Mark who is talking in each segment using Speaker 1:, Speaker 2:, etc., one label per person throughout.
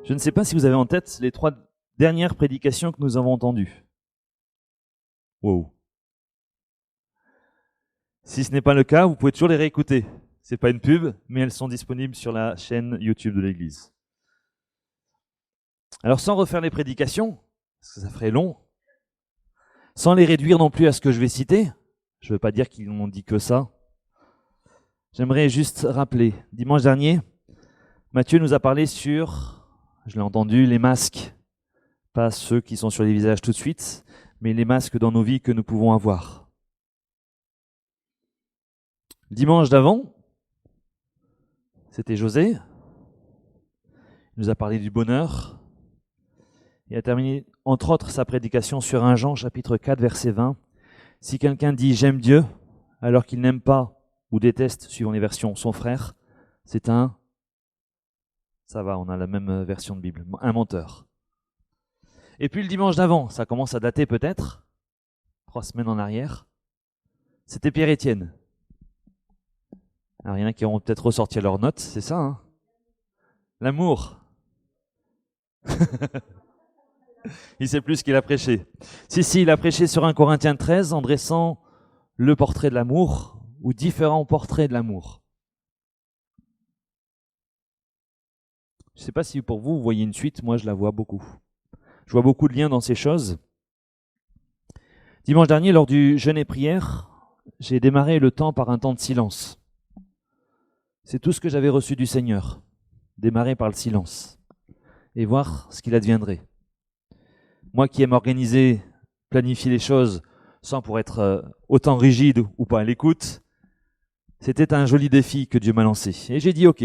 Speaker 1: Je ne sais pas si vous avez en tête les 3 dernières prédications que nous avons entendues. Wow. Si ce n'est pas le cas, vous pouvez toujours les réécouter. C'est pas une pub, mais elles sont disponibles sur la chaîne YouTube de l'Église. Alors sans refaire les prédications, parce que ça ferait long, sans les réduire non plus à ce que je vais citer, je ne veux pas dire qu'ils n'ont dit que ça, j'aimerais juste rappeler, dimanche dernier, Matthieu nous a parlé sur, je l'ai entendu, les masques, pas ceux qui sont sur les visages tout de suite, mais les masques dans nos vies que nous pouvons avoir. Dimanche d'avant, c'était José, il nous a parlé du bonheur. Il a terminé, entre autres, sa prédication sur 1 Jean, chapitre 4, verset 20. Si quelqu'un dit « j'aime Dieu » alors qu'il n'aime pas ou déteste, suivant les versions, son frère, c'est un... Ça va, on a la même version de Bible, un menteur. Et puis le dimanche d'avant, ça commence à dater peut-être, 3 semaines en arrière, c'était Pierre-Étienne. Alors il y en a qui auront peut-être ressorti leurs notes, c'est ça, hein? L'amour. Il sait plus ce qu'il a prêché. Si, il a prêché sur 1 Corinthiens 13 en dressant le portrait de l'amour ou différents portraits de l'amour. Je ne sais pas si pour vous, vous voyez une suite, moi je la vois beaucoup. Je vois beaucoup de liens dans ces choses. Dimanche dernier, lors du jeûne et prière, j'ai démarré le temps par un temps de silence. C'est tout ce que j'avais reçu du Seigneur, démarrer par le silence et voir ce qu'il adviendrait. Moi qui aime organiser, planifier les choses sans pour être autant rigide ou pas à l'écoute, c'était un joli défi que Dieu m'a lancé. Et j'ai dit ok.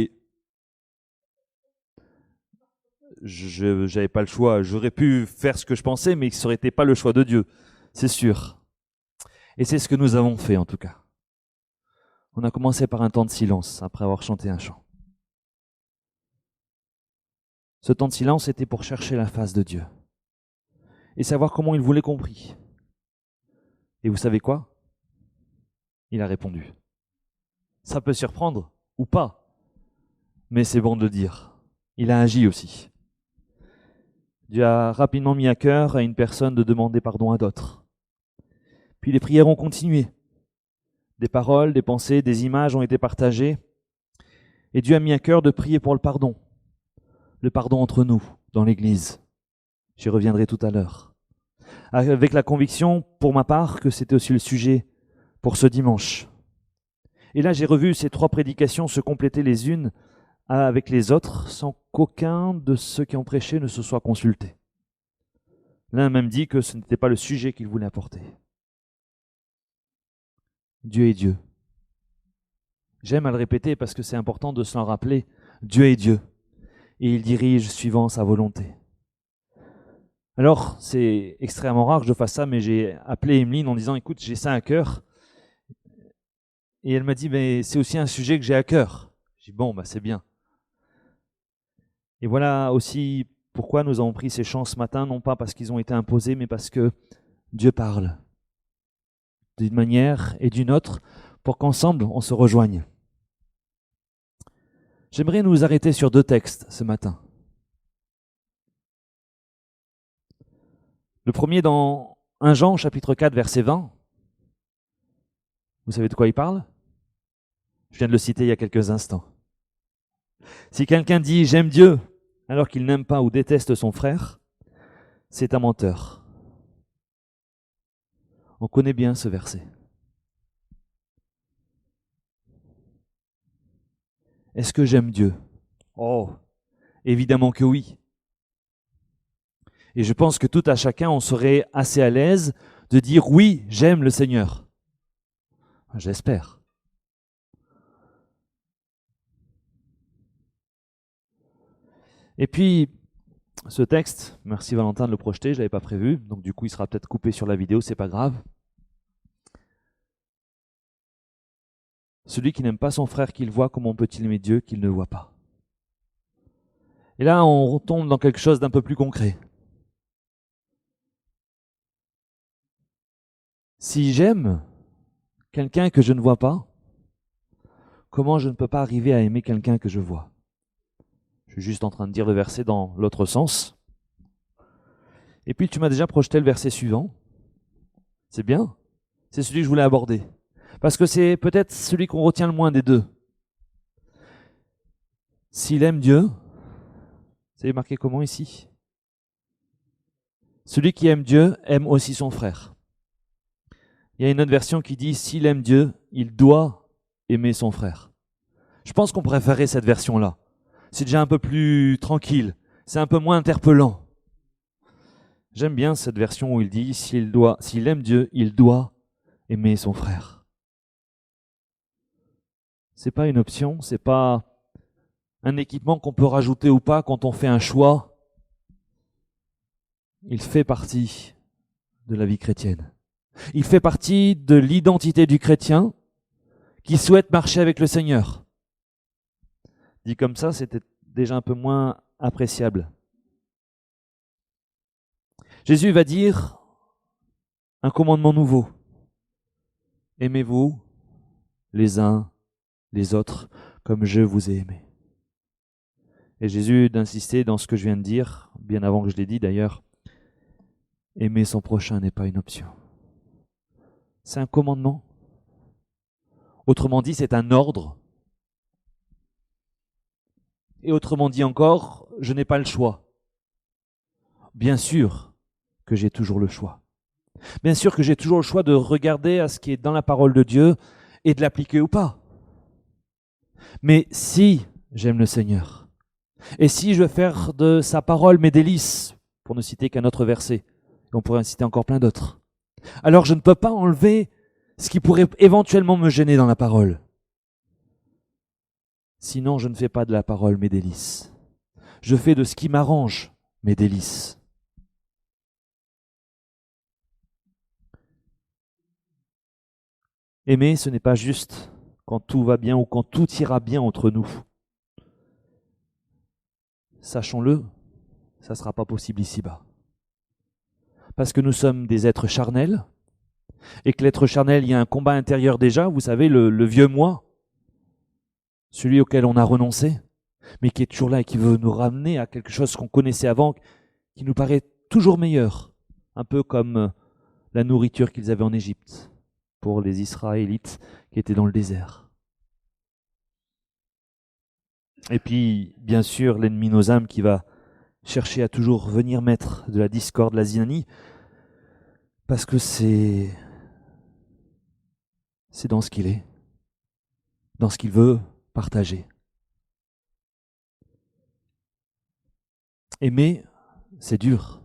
Speaker 1: Je n'avais pas le choix. J'aurais pu faire ce que je pensais, mais ça n'aurait été pas le choix de Dieu, c'est sûr. Et c'est ce que nous avons fait en tout cas. On a commencé par un temps de silence après avoir chanté un chant. Ce temps de silence était pour chercher la face de Dieu et savoir comment il voulait compris. Et vous savez quoi? Il a répondu. Ça peut surprendre ou pas, mais c'est bon de le dire. Il a agi aussi. Dieu a rapidement mis à cœur à une personne de demander pardon à d'autres. Puis les prières ont continué. Des paroles, des pensées, des images ont été partagées. Et Dieu a mis à cœur de prier pour le pardon. Le pardon entre nous, dans l'Église. J'y reviendrai tout à l'heure. Avec la conviction, pour ma part, que c'était aussi le sujet pour ce dimanche. Et là, j'ai revu ces 3 prédications se compléter les unes avec les autres, sans qu'aucun de ceux qui ont prêché ne se soit consulté. L'un a même dit que ce n'était pas le sujet qu'il voulait apporter. Dieu est Dieu. J'aime à le répéter parce que c'est important de s'en rappeler. Dieu est Dieu. Et il dirige suivant sa volonté. Alors, c'est extrêmement rare que je fasse ça, mais j'ai appelé Emeline en disant, écoute, j'ai ça à cœur. Et elle m'a dit, mais c'est aussi un sujet que j'ai à cœur. J'ai dit, bon, c'est bien. Et voilà aussi pourquoi nous avons pris ces chants ce matin, non pas parce qu'ils ont été imposés, mais parce que Dieu parle d'une manière et d'une autre pour qu'ensemble on se rejoigne. J'aimerais nous arrêter sur 2 textes ce matin. Le premier dans 1 Jean, chapitre 4, verset 20. Vous savez de quoi il parle? Je viens de le citer il y a quelques instants. Si quelqu'un dit « j'aime Dieu » alors qu'il n'aime pas ou déteste son frère, c'est un menteur. On connaît bien ce verset. Est-ce que j'aime Dieu? Oh, évidemment que oui. Et je pense que tout à chacun, on serait assez à l'aise de dire « oui, j'aime le Seigneur ». J'espère. Et puis, ce texte, merci Valentin de le projeter, je ne l'avais pas prévu, donc du coup il sera peut-être coupé sur la vidéo, c'est pas grave. Celui qui n'aime pas son frère qu'il voit, comment peut-il aimer Dieu qu'il ne voit pas? Et là, on retombe dans quelque chose d'un peu plus concret. Si j'aime quelqu'un que je ne vois pas, comment je ne peux pas arriver à aimer quelqu'un que je vois? Je suis juste en train de dire le verset dans l'autre sens. Et puis tu m'as déjà projeté le verset suivant. C'est bien. C'est celui que je voulais aborder. Parce que c'est peut-être celui qu'on retient le moins des deux. S'il aime Dieu, c'est marqué comment ici? Celui qui aime Dieu aime aussi son frère. Il y a une autre version qui dit, s'il aime Dieu, il doit aimer son frère. Je pense qu'on préférait cette version-là. C'est déjà un peu plus tranquille, c'est un peu moins interpellant. J'aime bien cette version où il dit, s'il aime Dieu, il doit aimer son frère. C'est pas une option, c'est pas un équipement qu'on peut rajouter ou pas quand on fait un choix. Il fait partie de la vie chrétienne. Il fait partie de l'identité du chrétien qui souhaite marcher avec le Seigneur. Dit comme ça, c'était déjà un peu moins appréciable. Jésus va dire un commandement nouveau. Aimez-vous les uns les autres comme je vous ai aimé. Et Jésus d'insister dans ce que je viens de dire, bien avant que je l'ai dit d'ailleurs, aimer son prochain n'est pas une option. C'est un commandement. Autrement dit, c'est un ordre. Et autrement dit encore, je n'ai pas le choix. Bien sûr que j'ai toujours le choix. Bien sûr que j'ai toujours le choix de regarder à ce qui est dans la parole de Dieu et de l'appliquer ou pas. Mais si j'aime le Seigneur, et si je veux faire de sa parole mes délices, pour ne citer qu'un autre verset, et on pourrait en citer encore plein d'autres, alors je ne peux pas enlever ce qui pourrait éventuellement me gêner dans la parole. Sinon, je ne fais pas de la parole mes délices. Je fais de ce qui m'arrange mes délices. Aimer, ce n'est pas juste quand tout va bien ou quand tout ira bien entre nous. Sachons-le, ça ne sera pas possible ici-bas. Parce que nous sommes des êtres charnels, et que l'être charnel, il y a un combat intérieur déjà, vous savez, le vieux moi, celui auquel on a renoncé, mais qui est toujours là et qui veut nous ramener à quelque chose qu'on connaissait avant, qui nous paraît toujours meilleur, un peu comme la nourriture qu'ils avaient en Égypte pour les Israélites qui étaient dans le désert. Et puis, bien sûr, l'ennemi nos âmes qui va chercher à toujours venir mettre de la discorde, de la zizanie, parce que c'est dans ce qu'il est, dans ce qu'il veut partager. Aimer, c'est dur,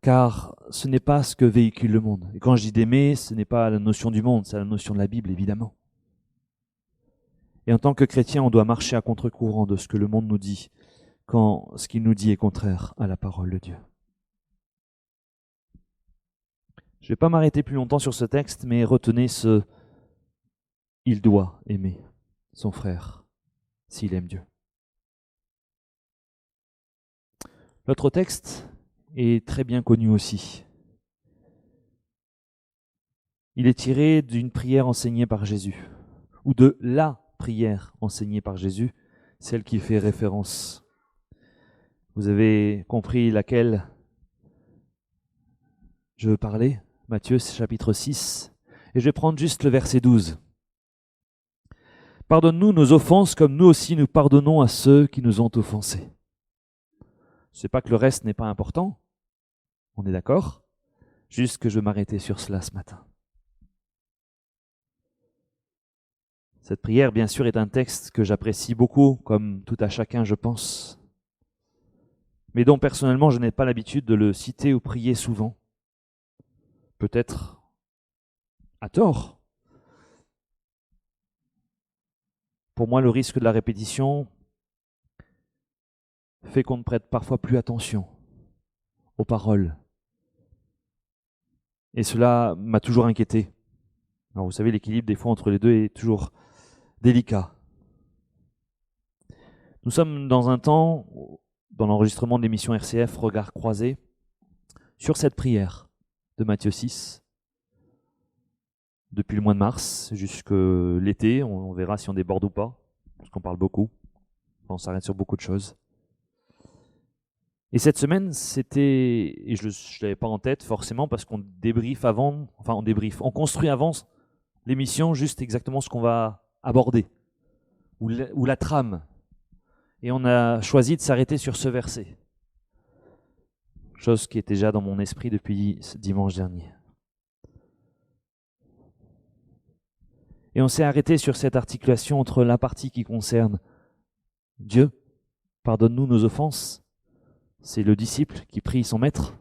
Speaker 1: car ce n'est pas ce que véhicule le monde. Et quand je dis d'aimer, ce n'est pas la notion du monde, c'est la notion de la Bible, évidemment. Et en tant que chrétien, on doit marcher à contre-courant de ce que le monde nous dit, quand ce qu'il nous dit est contraire à la parole de Dieu. Je ne vais pas m'arrêter plus longtemps sur ce texte, mais retenez ce « il doit aimer son frère s'il aime Dieu ». L'autre texte est très bien connu aussi. Il est tiré d'une prière enseignée par Jésus, ou de la prière enseignée par Jésus, celle qui fait référence. Vous avez compris laquelle je veux parler? Matthieu chapitre 6, et je vais prendre juste le verset 12. Pardonne-nous nos offenses comme nous aussi nous pardonnons à ceux qui nous ont offensés. C'est pas que le reste n'est pas important, on est d'accord? Juste que je vais m'arrêter sur cela ce matin. Cette prière, bien sûr, est un texte que j'apprécie beaucoup, comme tout à chacun, je pense, mais dont personnellement je n'ai pas l'habitude de le citer ou prier souvent. Peut-être à tort. Pour moi, le risque de la répétition fait qu'on ne prête parfois plus attention aux paroles. Et cela m'a toujours inquiété. Alors vous savez, l'équilibre des fois entre les deux est toujours délicat. Nous sommes dans un temps, dans l'enregistrement de l'émission RCF Regard croisé, sur cette prière de Matthieu 6, depuis le mois de mars jusqu'à l'été. On verra si on déborde ou pas, parce qu'on parle beaucoup. On s'arrête sur beaucoup de choses. Et cette semaine, et je ne l'avais pas en tête forcément parce qu'on débriefe avant, on construit avant l'émission juste exactement ce qu'on va aborder, ou la trame. Et on a choisi de s'arrêter sur ce verset. Chose qui était déjà dans mon esprit depuis ce dimanche dernier. Et on s'est arrêté sur cette articulation entre la partie qui concerne Dieu, pardonne-nous nos offenses, c'est le disciple qui prie son maître.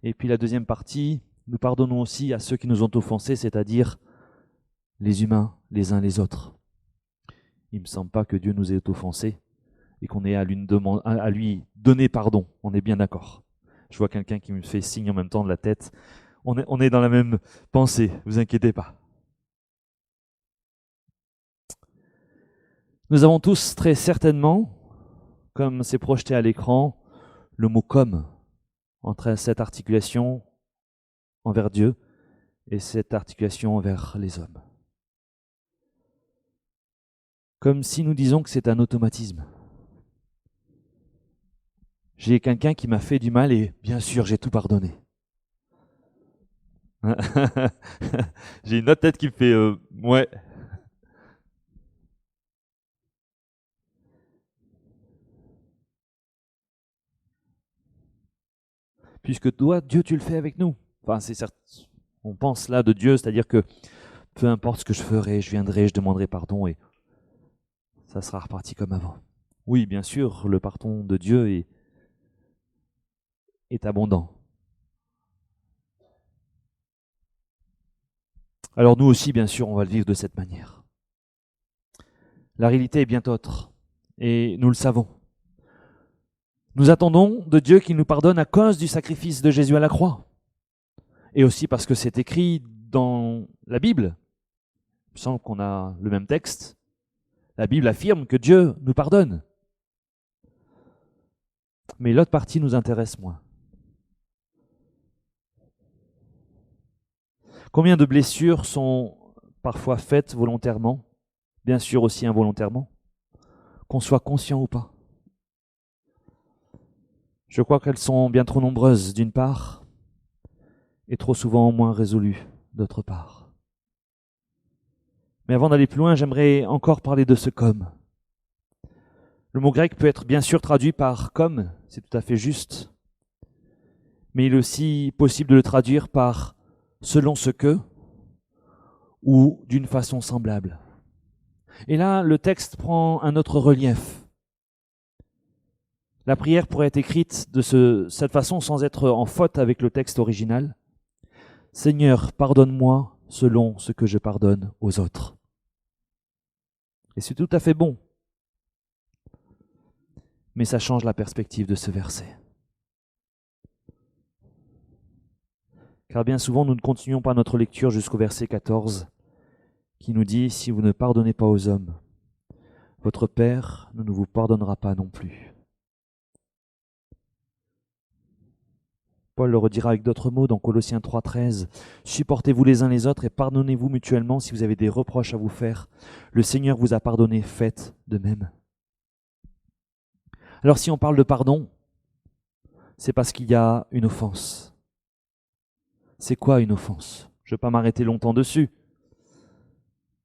Speaker 1: Et puis la deuxième partie, nous pardonnons aussi à ceux qui nous ont offensés, c'est-à-dire les humains, les uns les autres. Il ne me semble pas que Dieu nous ait offensés et qu'on ait à lui donner pardon. On est bien d'accord. Je vois quelqu'un qui me fait signe en même temps de la tête. On est dans la même pensée, vous inquiétez pas. Nous avons tous très certainement, comme c'est projeté à l'écran, le mot « comme » entre cette articulation envers Dieu et cette articulation envers les hommes. Comme si nous disons que c'est un automatisme. J'ai quelqu'un qui m'a fait du mal et bien sûr j'ai tout pardonné. J'ai une autre tête qui me fait ouais. Puisque toi, Dieu, tu le fais avec nous. Enfin, c'est certes, on pense là de Dieu, c'est-à-dire que peu importe ce que je ferai, je viendrai, je demanderai pardon et ça sera reparti comme avant. Oui, bien sûr, le pardon de Dieu est abondant. Alors nous aussi, bien sûr, on va le vivre de cette manière. La réalité est bien autre, et nous le savons. Nous attendons de Dieu qu'il nous pardonne à cause du sacrifice de Jésus à la croix, et aussi parce que c'est écrit dans la Bible. Il me semble qu'on a le même texte. La Bible affirme que Dieu nous pardonne. Mais l'autre partie nous intéresse moins. Combien de blessures sont parfois faites volontairement, bien sûr aussi involontairement, qu'on soit conscient ou pas? Je crois qu'elles sont bien trop nombreuses d'une part, et trop souvent moins résolues d'autre part. Mais avant d'aller plus loin, j'aimerais encore parler de ce comme. Le mot grec peut être bien sûr traduit par comme, c'est tout à fait juste, mais il est aussi possible de le traduire par selon ce que ou d'une façon semblable. Et là, le texte prend un autre relief. La prière pourrait être écrite de cette façon sans être en faute avec le texte original. Seigneur, pardonne-moi selon ce que je pardonne aux autres. Et c'est tout à fait bon. Mais ça change la perspective de ce verset. Car bien souvent, nous ne continuons pas notre lecture jusqu'au verset 14, qui nous dit « Si vous ne pardonnez pas aux hommes, votre Père ne vous pardonnera pas non plus. » Paul le redira avec d'autres mots dans Colossiens 3,13 « Supportez-vous les uns les autres et pardonnez-vous mutuellement si vous avez des reproches à vous faire. Le Seigneur vous a pardonné, faites de même. » Alors si on parle de pardon, c'est parce qu'il y a une offense. C'est quoi une offense? Je ne vais pas m'arrêter longtemps dessus.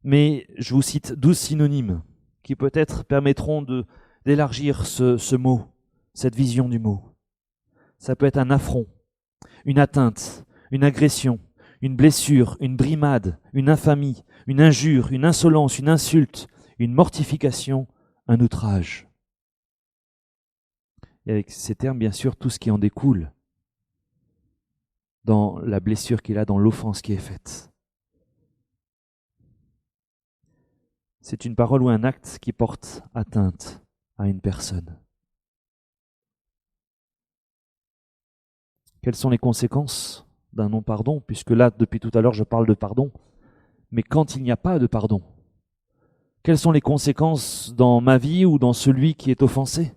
Speaker 1: Mais je vous cite 12 synonymes qui peut-être permettront d'élargir ce mot, cette vision du mot. Ça peut être un affront, une atteinte, une agression, une blessure, une brimade, une infamie, une injure, une insolence, une insulte, une mortification, un outrage. Et avec ces termes, bien sûr, tout ce qui en découle dans la blessure qu'il a, dans l'offense qui est faite. C'est une parole ou un acte qui porte atteinte à une personne. Quelles sont les conséquences d'un non-pardon? Puisque là, depuis tout à l'heure, je parle de pardon. Mais quand il n'y a pas de pardon, quelles sont les conséquences dans ma vie ou dans celui qui est offensé?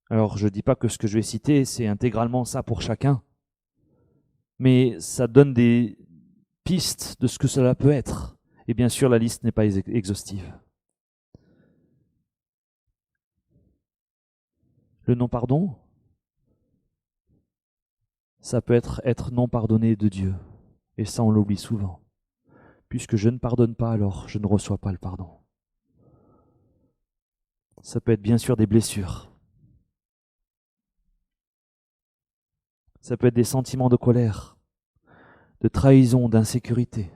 Speaker 1: Alors, je ne dis pas que ce que je vais citer, c'est intégralement ça pour chacun. Mais ça donne des pistes de ce que cela peut être. Et bien sûr, la liste n'est pas exhaustive. Le non-pardon, ça peut être non pardonné de Dieu. Et ça, on l'oublie souvent. Puisque je ne pardonne pas, alors je ne reçois pas le pardon. Ça peut être bien sûr des blessures. Ça peut être des sentiments de colère, de trahison, d'insécurité.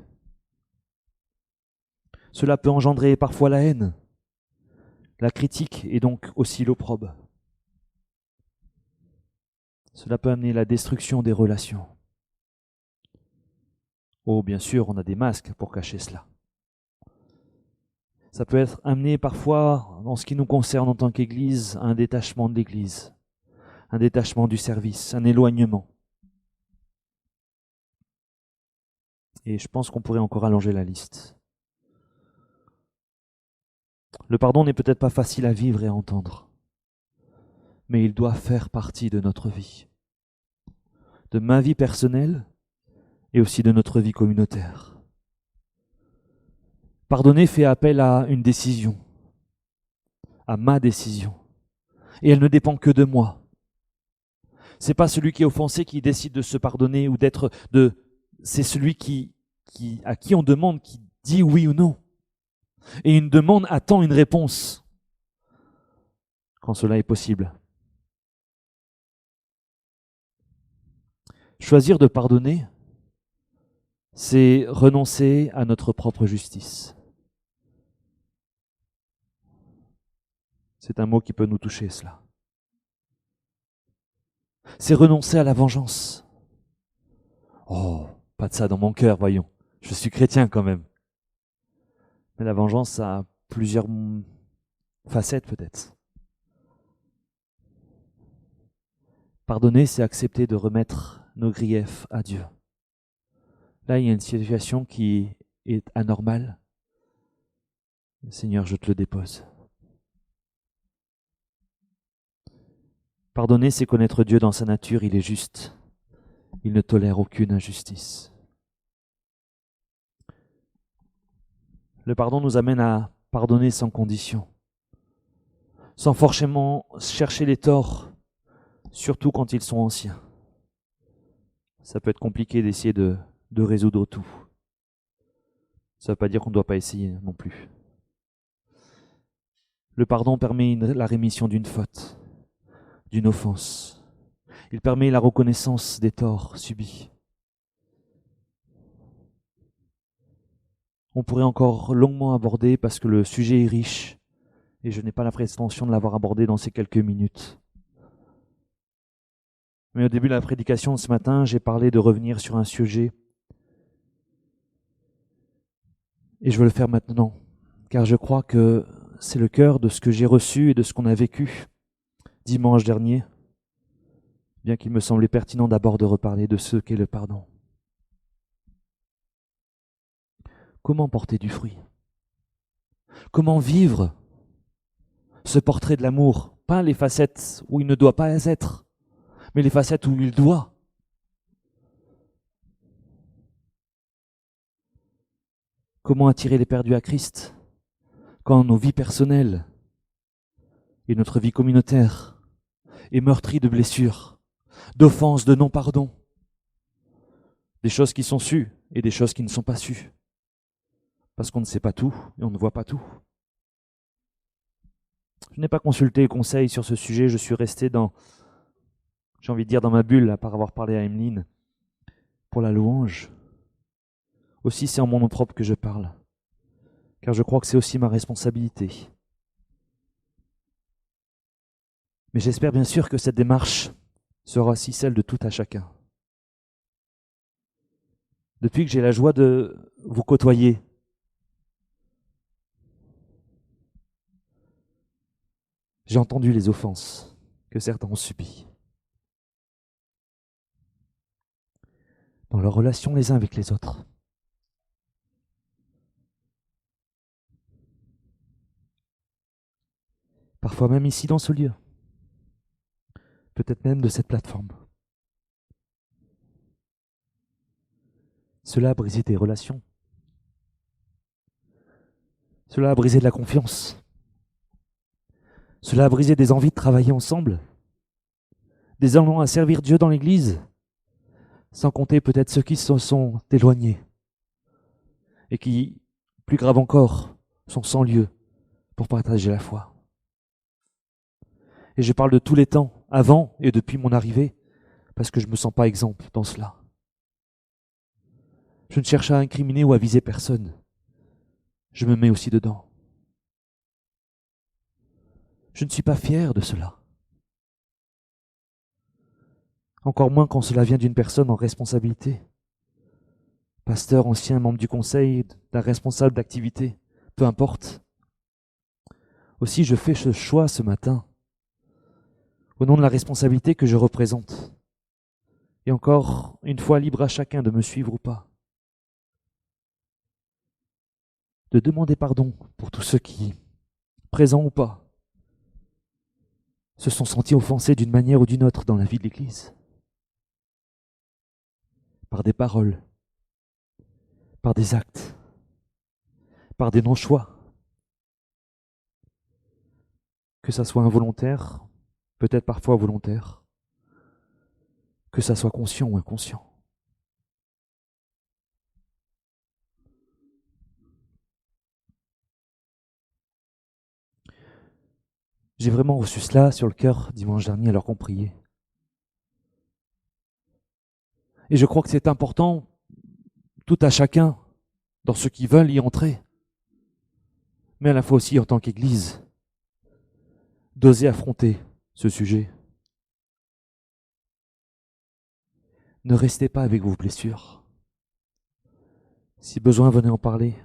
Speaker 1: Cela peut engendrer parfois la haine, la critique et donc aussi l'opprobre. Cela peut amener la destruction des relations. Oh, bien sûr, on a des masques pour cacher cela. Ça peut être amené parfois, en ce qui nous concerne en tant qu'Église, à un détachement de l'Église, un détachement du service, un éloignement. Et je pense qu'on pourrait encore allonger la liste. Le pardon n'est peut-être pas facile à vivre et à entendre, mais il doit faire partie de notre vie, de ma vie personnelle et aussi de notre vie communautaire. Pardonner fait appel à une décision, à ma décision, et elle ne dépend que de moi. C'est pas celui qui est offensé qui décide de se pardonner ou c'est celui à qui on demande qui dit oui ou non. Et une demande attend une réponse quand cela est possible. Choisir de pardonner, c'est renoncer à notre propre justice. C'est un mot qui peut nous toucher, cela. C'est renoncer à la vengeance. Oh, pas de ça dans mon cœur, voyons. Je suis chrétien quand même. Mais la vengeance a plusieurs facettes peut-être. Pardonner, c'est accepter de remettre nos griefs à Dieu. Là, il y a une situation qui est anormale. Seigneur, je te le dépose. Pardonner, c'est connaître Dieu dans sa nature, il est juste. Il ne tolère aucune injustice. Le pardon nous amène à pardonner sans condition, sans forcément chercher les torts, surtout quand ils sont anciens. Ça peut être compliqué d'essayer de résoudre tout. Ça ne veut pas dire qu'on ne doit pas essayer non plus. Le pardon permet la rémission d'une faute, d'une offense. Il permet la reconnaissance des torts subis. On pourrait encore longuement aborder parce que le sujet est riche et je n'ai pas la prétention de l'avoir abordé dans ces quelques minutes. Mais au début de la prédication de ce matin, j'ai parlé de revenir sur un sujet et je veux le faire maintenant, car je crois que c'est le cœur de ce que j'ai reçu et de ce qu'on a vécu dimanche dernier, bien qu'il me semblait pertinent d'abord de reparler de ce qu'est le pardon. Comment porter du fruit? Comment vivre ce portrait de l'amour? Pas les facettes où il ne doit pas être, mais les facettes où il doit. Comment attirer les perdus à Christ quand nos vies personnelles et notre vie communautaire est meurtrie de blessures, d'offenses, de non-pardon, des choses qui sont sues et des choses qui ne sont pas sues, parce qu'on ne sait pas tout et on ne voit pas tout. Je n'ai pas consulté conseil sur ce sujet, je suis resté dans ma bulle, à part avoir parlé à Emeline pour la louange. Aussi, c'est en mon nom propre que je parle, car je crois que c'est aussi ma responsabilité. Mais j'espère bien sûr que cette démarche sera aussi celle de tout à chacun. Depuis que j'ai la joie de vous côtoyer, j'ai entendu les offenses que certains ont subies dans leurs relations les uns avec les autres. Parfois même ici dans ce lieu, peut-être même de cette plateforme. Cela a brisé des relations. Cela a brisé de la confiance. Cela a brisé des envies de travailler ensemble, désormais à servir Dieu dans l'Église, sans compter peut-être ceux qui se sont éloignés et qui, plus grave encore, sont sans lieu pour partager la foi. Et je parle de tous les temps, avant et depuis mon arrivée, parce que je ne me sens pas exempt dans cela. Je ne cherche à incriminer ou à viser personne. Je me mets aussi dedans. Je ne suis pas fier de cela. Encore moins quand cela vient d'une personne en responsabilité. Pasteur, ancien membre du conseil, d'un responsable d'activité, peu importe. Aussi, je fais ce choix ce matin, au nom de la responsabilité que je représente. Et encore une fois, libre à chacun de me suivre ou pas. De demander pardon pour tous ceux qui, présents ou pas, se sont sentis offensés d'une manière ou d'une autre dans la vie de l'Église. Par des paroles, par des actes, par des non-choix. Que ça soit involontaire, peut-être parfois volontaire, que ça soit conscient ou inconscient. J'ai vraiment reçu cela sur le cœur dimanche dernier alors qu'on priait. Et je crois que c'est important, tout à chacun, dans ceux qui veulent y entrer, mais à la fois aussi en tant qu'Église, d'oser affronter ce sujet. Ne restez pas avec vos blessures. Si besoin, venez en parler.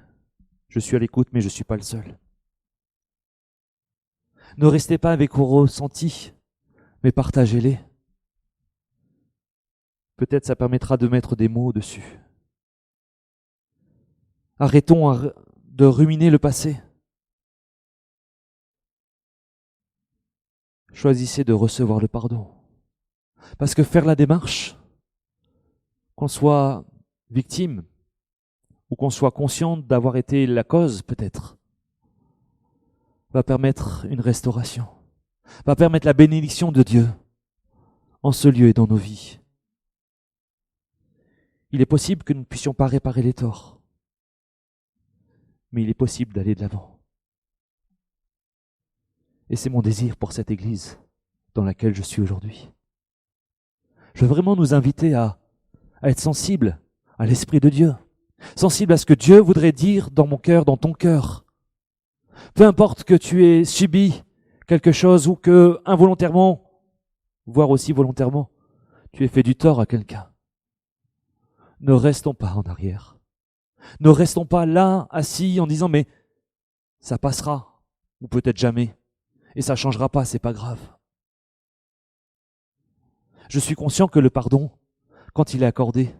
Speaker 1: Je suis à l'écoute, mais je ne suis pas le seul. Ne restez pas avec vos ressentis, mais partagez-les. Peut-être ça permettra de mettre des mots dessus. Arrêtons de ruminer le passé. Choisissez de recevoir le pardon. Parce que faire la démarche, qu'on soit victime ou qu'on soit conscient d'avoir été la cause peut-être, va permettre une restauration, va permettre la bénédiction de Dieu en ce lieu et dans nos vies. Il est possible que nous ne puissions pas réparer les torts, mais il est possible d'aller de l'avant. Et c'est mon désir pour cette Église dans laquelle je suis aujourd'hui. Je veux vraiment nous inviter à être sensibles à l'Esprit de Dieu, sensibles à ce que Dieu voudrait dire dans mon cœur, dans ton cœur. Peu importe que tu aies subi quelque chose ou que involontairement, voire aussi volontairement, tu aies fait du tort à quelqu'un. Ne restons pas en arrière. Ne restons pas là, assis, en disant « mais ça passera » ou peut-être jamais. Et ça ne changera pas, c'est pas grave. Je suis conscient que le pardon, quand il est accordé,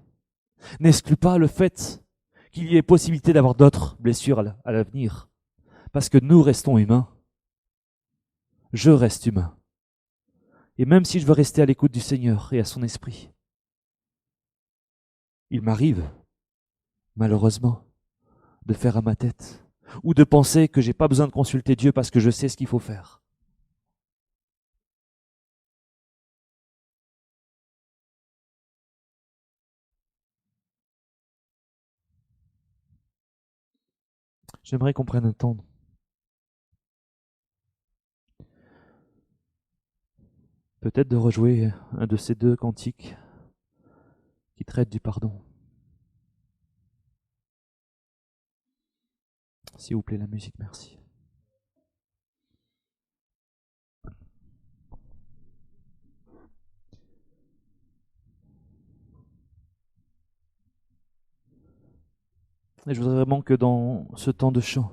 Speaker 1: n'exclut pas le fait qu'il y ait possibilité d'avoir d'autres blessures à l'avenir. Parce que nous restons humains. Je reste humain. Et même si je veux rester à l'écoute du Seigneur et à son esprit, il m'arrive, malheureusement, de faire à ma tête ou de penser que j'ai pas besoin de consulter Dieu parce que je sais ce qu'il faut faire. J'aimerais qu'on prenne un temps peut-être de rejouer un de ces deux cantiques qui traitent du pardon. S'il vous plaît, la musique, merci. Et je voudrais vraiment que dans ce temps de chant,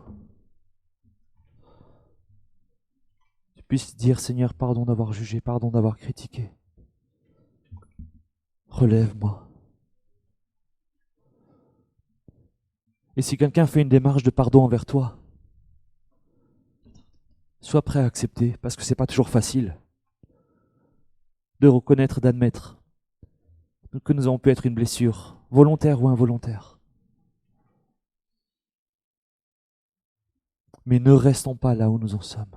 Speaker 1: tu puisses dire, Seigneur, pardon d'avoir jugé, pardon d'avoir critiqué. Relève-moi. Et si quelqu'un fait une démarche de pardon envers toi, sois prêt à accepter, parce que c'est pas toujours facile de reconnaître, d'admettre que nous avons pu être une blessure, volontaire ou involontaire. Mais ne restons pas là où nous en sommes.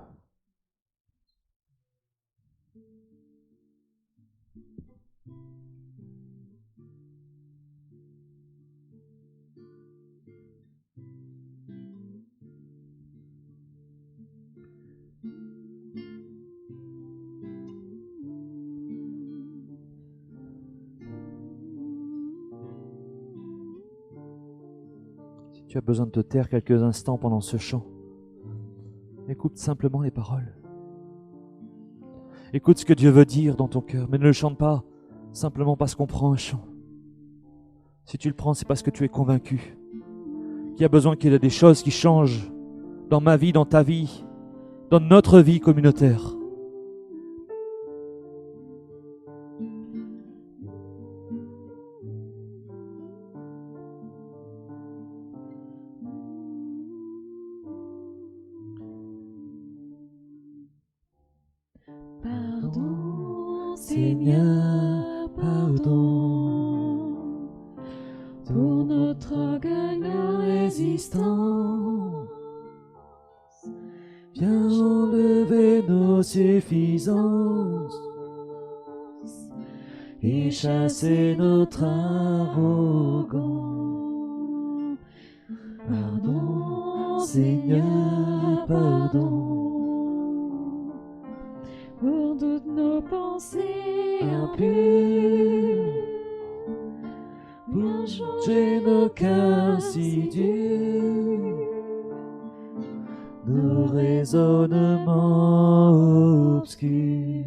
Speaker 1: tu as besoin de te taire quelques instants pendant ce chant. Écoute simplement les paroles. Écoute ce que Dieu veut dire dans ton cœur, mais ne le chante pas simplement parce qu'on prend un chant. Si tu le prends, c'est parce que tu es convaincu qu'il y a besoin qu'il y ait des choses qui changent dans ma vie, dans ta vie, dans notre vie communautaire.
Speaker 2: Pardon, Seigneur, pardon pour notre orgueil de résistance.
Speaker 1: Viens enlever nos suffisances et chasser notre arrogance. Pardon, Seigneur, pardon
Speaker 2: pour toutes nos pensées
Speaker 1: impures.
Speaker 2: Viens
Speaker 1: Changer nos cœurs si durs, nos raisonnements obscurs.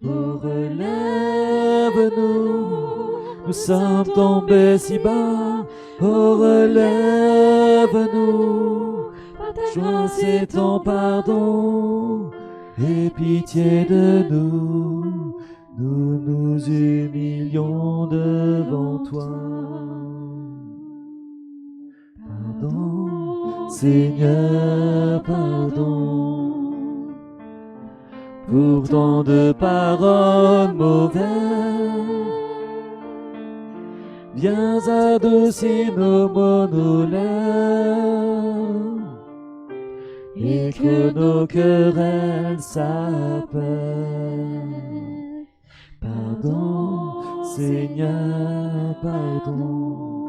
Speaker 1: Oh, relève-nous, nous sommes tombés si bas. Oh, relève-nous,
Speaker 2: par ta
Speaker 1: grâce et ton pardon, et pitié de nous. Nous nous humilions devant toi. Pardon, Seigneur, pardon pour tant de paroles mauvaises. Viens adoucir nos mots, nos lèvres, et que nos querelles s'apaisent. Pardon, Seigneur, pardon,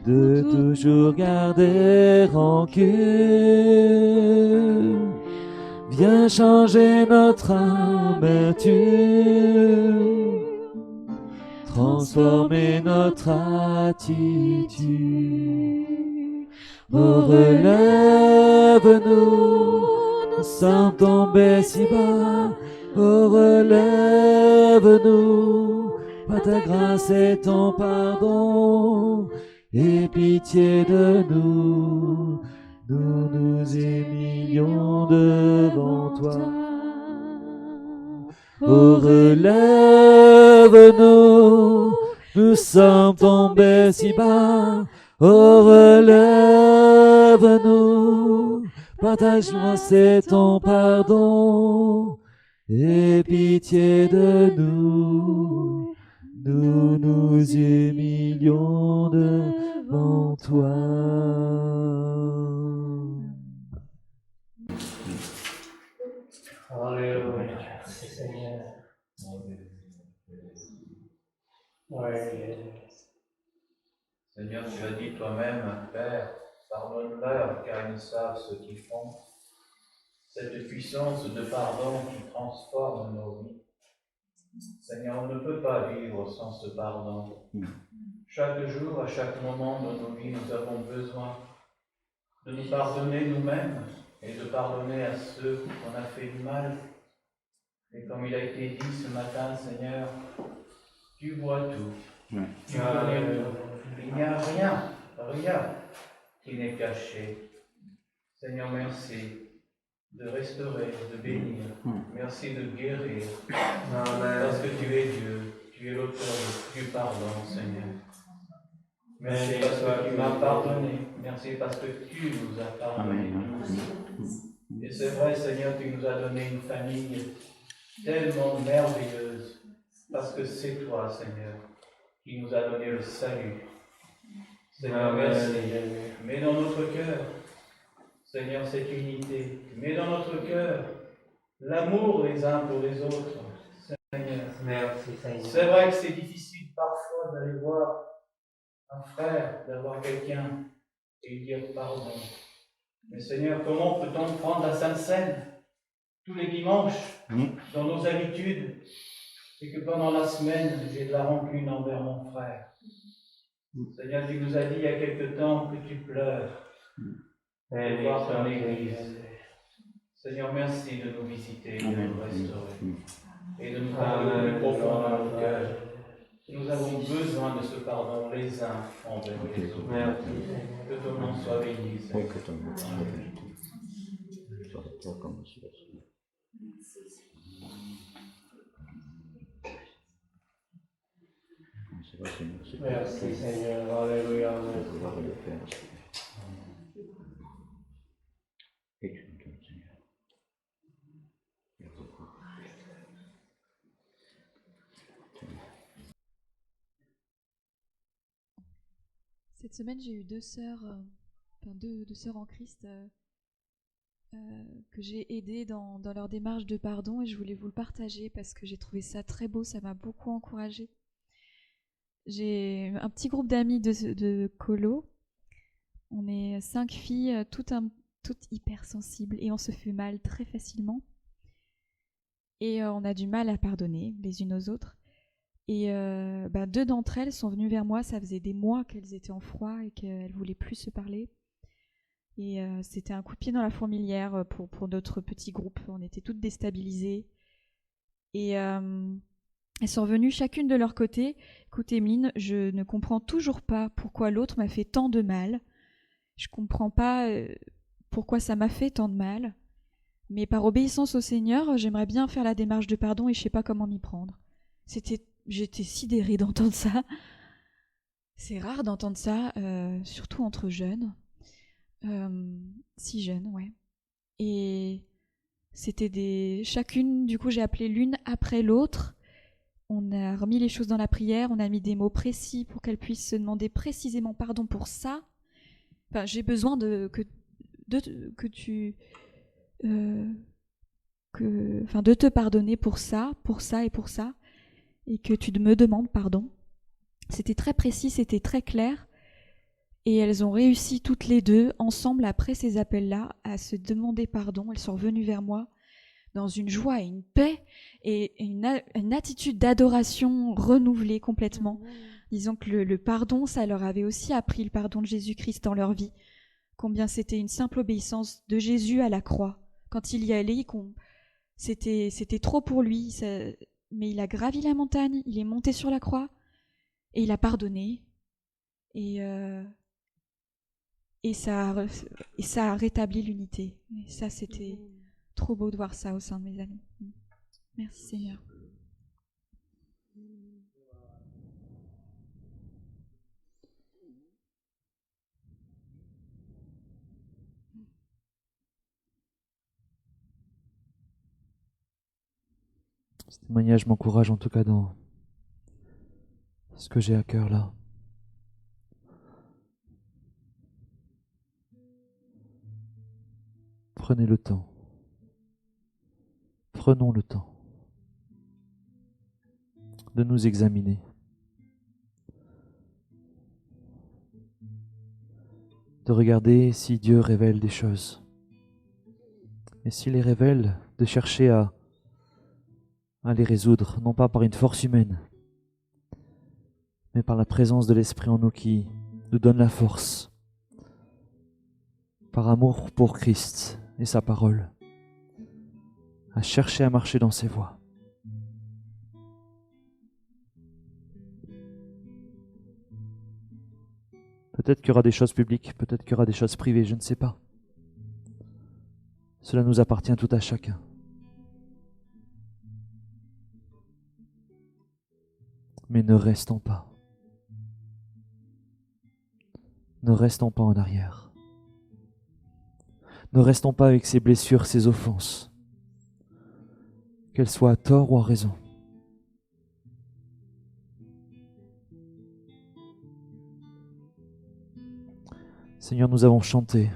Speaker 1: de toujours garder rancune. Viens changer notre amertume, transformer notre attitude. Oh, relève-nous, nous sommes tombés si bas. Oh, relève-nous, par ta grâce et ton pardon, et pitié de nous. Nous nous humilions devant toi. Oh, relève-nous, nous sommes tombés si bas. Oh, relève-nous, par ta grâce et ton pardon, et pitié de nous. Nous nous humilions devant toi.
Speaker 3: Alléluia, merci Seigneur. Ouais.
Speaker 4: Seigneur, tu as dit toi-même, Père, pardonne-leur car ils ne savent ce qu'ils font. Cette puissance de pardon qui transforme nos vies. Seigneur, on ne peut pas vivre sans ce pardon. Chaque jour, à chaque moment de nos vies, nous avons besoin de nous pardonner nous-mêmes et de pardonner à ceux qu'on a fait du mal. Et comme il a été dit ce matin, Seigneur, tu vois tout. Tu connais tout. Il n'y a rien qui n'est caché. Seigneur, merci de restaurer, de bénir. Merci de guérir. Parce que tu es Dieu. Tu es l'auteur du pardon, Seigneur. Merci parce que tu m'as pardonné. Merci parce que tu nous as pardonné. Et c'est vrai, Seigneur, tu nous as donné une famille tellement merveilleuse. Parce que c'est toi, Seigneur, qui nous a donné le salut. Seigneur, merci. Mets dans notre cœur, Seigneur, cette unité. Mets dans notre cœur l'amour les uns pour les autres. Seigneur.
Speaker 3: Merci Seigneur.
Speaker 4: C'est vrai que c'est difficile parfois d'aller voir un frère, d'avoir quelqu'un et lui dire pardon. Mais Seigneur, comment peut-on prendre la Sainte Seine tous les dimanches dans nos habitudes? C'est que pendant la semaine, j'ai de la rancune envers mon frère. Seigneur, tu nous as dit il y a quelque temps que tu pleures de voir ton Église. Seigneur, merci de nous visiter, de nous restaurer et de nous parler au plus profond de nos cœurs. Nous avons besoin de ce pardon les uns envers les autres.
Speaker 3: Merci.
Speaker 4: Que ton nom soit béni, Seigneur.
Speaker 5: Que ton nom soit béni. Sur la terre comme au ciel.
Speaker 3: Merci Seigneur, alléluia.
Speaker 5: Le pouvoir et le Père. Et tu nous donnes, Seigneur.
Speaker 2: Cette semaine, j'ai eu deux sœurs en Christ que j'ai aidées dans leur démarche de pardon, et je voulais vous le partager parce que j'ai trouvé ça très beau, ça m'a beaucoup encouragée. J'ai un petit groupe d'amis de colo. On est 5 filles, toutes hyper sensibles, et on se fait mal très facilement. Et on a du mal à pardonner les unes aux autres. Et 2 d'entre elles sont venues vers moi, ça faisait des mois qu'elles étaient en froid et qu'elles ne voulaient plus se parler. Et c'était un coup de pied dans la fourmilière pour notre petit groupe. On était toutes déstabilisées. Et elles sont revenues chacune de leur côté. Écoute Emeline, je ne comprends toujours pas pourquoi l'autre m'a fait tant de mal. Je ne comprends pas pourquoi ça m'a fait tant de mal. Mais par obéissance au Seigneur, j'aimerais bien faire la démarche de pardon et je ne sais pas comment m'y prendre. J'étais sidérée d'entendre ça. C'est rare d'entendre ça, surtout entre jeunes. Si jeunes, ouais. Et c'était chacune, du coup j'ai appelé l'une après l'autre. On a remis les choses dans la prière, on a mis des mots précis pour qu'elles puissent se demander précisément pardon pour ça. Enfin, j'ai besoin de te pardonner pour ça et pour ça. Et que tu me demandes pardon. C'était très précis, c'était très clair. Et elles ont réussi toutes les deux, ensemble, après ces appels-là, à se demander pardon. Elles sont revenues vers moi dans une joie et une paix et une attitude d'adoration renouvelée complètement. Disons que le pardon, ça leur avait aussi appris le pardon de Jésus-Christ dans leur vie. Combien c'était une simple obéissance de Jésus à la croix. Quand il y allait, c'était trop pour lui. Mais il a gravi la montagne, il est monté sur la croix et il a pardonné. Et ça a rétabli l'unité. Et ça, c'était trop beau de voir ça au sein de mes amis. Merci Seigneur.
Speaker 1: Ce témoignage m'encourage en tout cas dans ce que j'ai à cœur là. Prenez le temps. Prenons le temps de nous examiner. De regarder si Dieu révèle des choses. Et s'il les révèle, de chercher à les résoudre, non pas par une force humaine, mais par la présence de l'Esprit en nous qui nous donne la force, par amour pour Christ et sa parole, à chercher à marcher dans ses voies. Peut-être qu'il y aura des choses publiques, peut-être qu'il y aura des choses privées, je ne sais pas. Cela nous appartient tout à chacun. Mais ne restons pas. Ne restons pas en arrière. Ne restons pas avec ces blessures, ces offenses, qu'elles soient à tort ou à raison. Seigneur, nous avons chanté.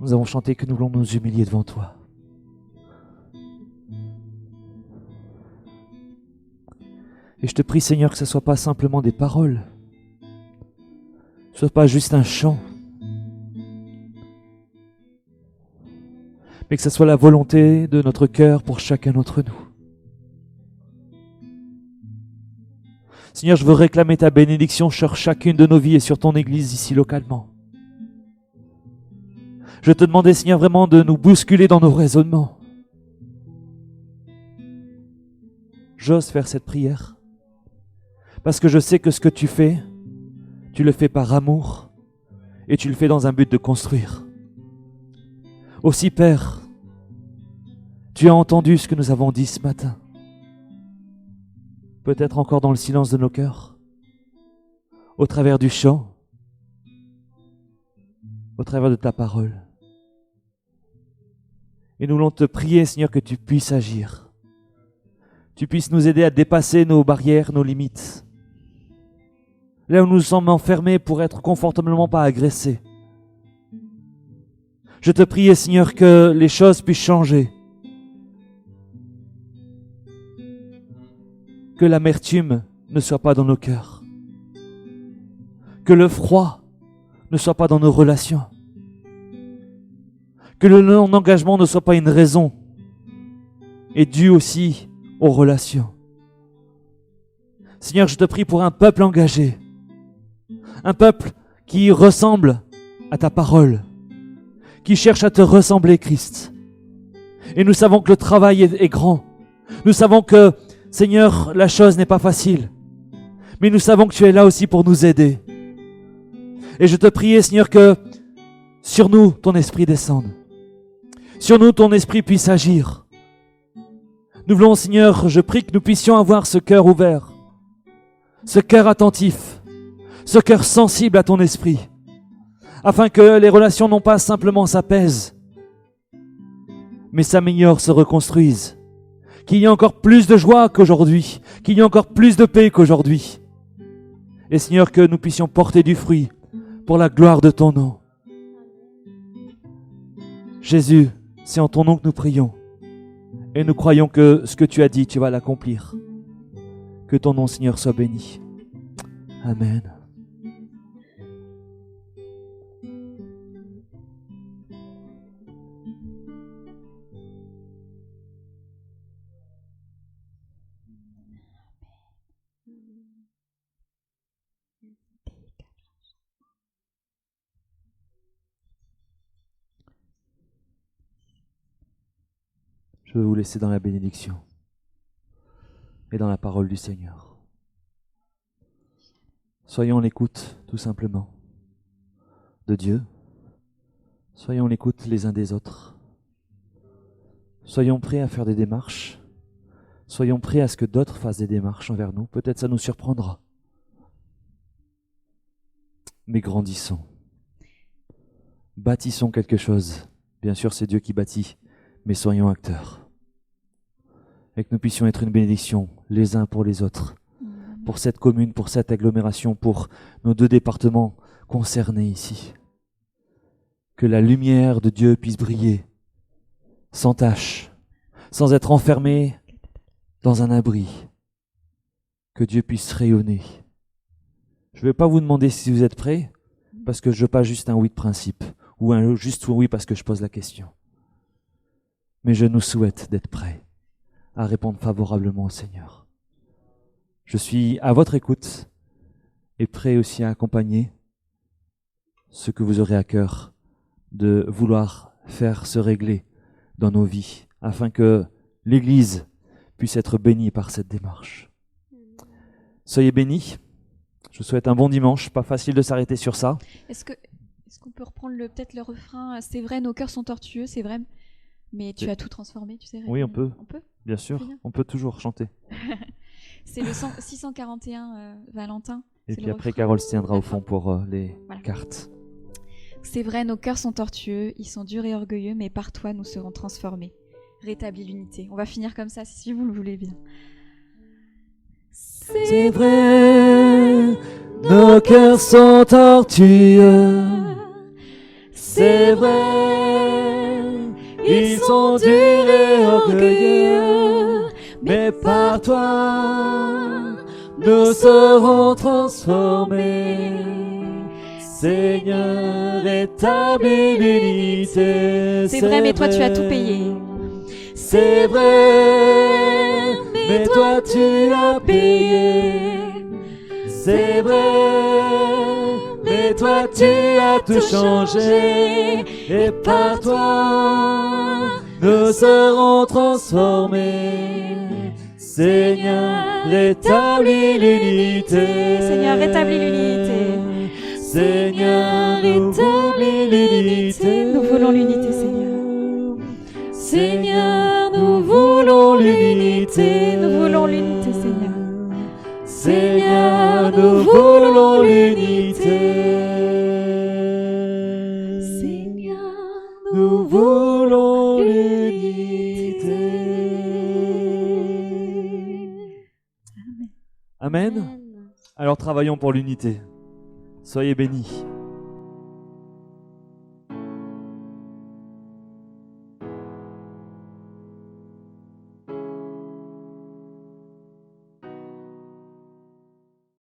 Speaker 1: Nous avons chanté que nous voulons nous humilier devant toi. Et je te prie, Seigneur, que ce ne soit pas simplement des paroles, que ce ne soit pas juste un chant, mais que ce soit la volonté de notre cœur pour chacun d'entre nous. Seigneur, je veux réclamer ta bénédiction sur chacune de nos vies et sur ton Église ici localement. Je te demandais, Seigneur, vraiment de nous bousculer dans nos raisonnements. J'ose faire cette prière parce que je sais que ce que tu fais, tu le fais par amour et tu le fais dans un but de construire. Aussi, Père, tu as entendu ce que nous avons dit ce matin. Peut-être encore dans le silence de nos cœurs, au travers du chant, au travers de ta parole. Et nous voulons te prier, Seigneur, que tu puisses agir. Tu puisses nous aider à dépasser nos barrières, nos limites. Là où nous sommes enfermés pour être confortablement pas agressés. Je te prie, Seigneur, que les choses puissent changer. Que l'amertume ne soit pas dans nos cœurs. Que le froid ne soit pas dans nos relations. Que le non-engagement ne soit pas une raison et dû aussi aux relations. Seigneur, je te prie pour un peuple engagé. Un peuple qui ressemble à ta parole. Qui cherche à te ressembler, Christ. Et nous savons que le travail est grand. Nous savons que, Seigneur, la chose n'est pas facile. Mais nous savons que tu es là aussi pour nous aider. Et je te prie, Seigneur, que sur nous, ton esprit descende. Sur nous, ton esprit puisse agir. Nous voulons, Seigneur, je prie que nous puissions avoir ce cœur ouvert. Ce cœur attentif. Ce cœur sensible à ton esprit. Afin que les relations non pas simplement s'apaisent, mais s'améliorent, se reconstruisent. Qu'il y ait encore plus de joie qu'aujourd'hui, qu'il y ait encore plus de paix qu'aujourd'hui. Et Seigneur, que nous puissions porter du fruit pour la gloire de ton nom. Jésus, c'est en ton nom que nous prions. Et nous croyons que ce que tu as dit, tu vas l'accomplir. Que ton nom, Seigneur, soit béni. Amen. Je vais vous laisser dans la bénédiction et dans la parole du Seigneur. Soyons en écoute, tout simplement, de Dieu. Soyons en écoute les uns des autres. Soyons prêts à faire des démarches. Soyons prêts à ce que d'autres fassent des démarches envers nous. Peut-être ça nous surprendra. Mais grandissons. Bâtissons quelque chose. Bien sûr, c'est Dieu qui bâtit, mais soyons acteurs. Et que nous puissions être une bénédiction les uns pour les autres, pour cette commune, pour cette agglomération, pour nos 2 départements concernés ici. Que la lumière de Dieu puisse briller sans tache, sans être enfermé dans un abri. Que Dieu puisse rayonner. Je ne vais pas vous demander si vous êtes prêts, parce que je ne veux pas juste un oui de principe, ou un juste oui parce que je pose la question. Mais je nous souhaite d'être prêts à répondre favorablement au Seigneur. Je suis à votre écoute et prêt aussi à accompagner ce que vous aurez à cœur de vouloir faire se régler dans nos vies, afin que l'Église puisse être bénie par cette démarche. Soyez bénis. Je vous souhaite un bon dimanche. Pas facile de s'arrêter sur ça.
Speaker 2: Est-ce qu'on peut reprendre peut-être le refrain? C'est vrai, nos cœurs sont tortueux, c'est vrai. Mais tu as tout transformé, tu sais.
Speaker 1: Oui, on peut.
Speaker 2: On peut.
Speaker 1: Bien sûr, on peut toujours chanter.
Speaker 2: C'est le 641 Valentin.
Speaker 1: Et puis après, Carole se tiendra au fond pour les cartes.
Speaker 2: C'est vrai, nos cœurs sont tortueux, ils sont durs et orgueilleux, mais par toi, nous serons transformés. Rétablis l'unité. On va finir comme ça, si vous le voulez bien.
Speaker 1: C'est vrai, nos cœurs sont tortueux. C'est vrai, ils sont durs et orgueilleux, mais par toi, nous serons transformés. Seigneur, rétablis l'unité.
Speaker 2: C'est vrai, mais toi, tu as tout payé.
Speaker 1: C'est vrai, mais toi, tu as payé. c'est vrai, mais toi tu as tout changé, et par toi nous serons transformés. Seigneur, rétablis l'unité.
Speaker 2: Seigneur, rétablis l'unité.
Speaker 1: Seigneur, rétablis l'unité.
Speaker 2: Nous voulons l'unité, Seigneur.
Speaker 1: Seigneur, nous voulons l'unité.
Speaker 2: Nous voulons l'unité, Seigneur.
Speaker 1: Seigneur, nous voulons l'unité.
Speaker 2: Seigneur,
Speaker 1: Nous voulons l'unité. Amen. Alors travaillons pour l'unité. Soyez bénis.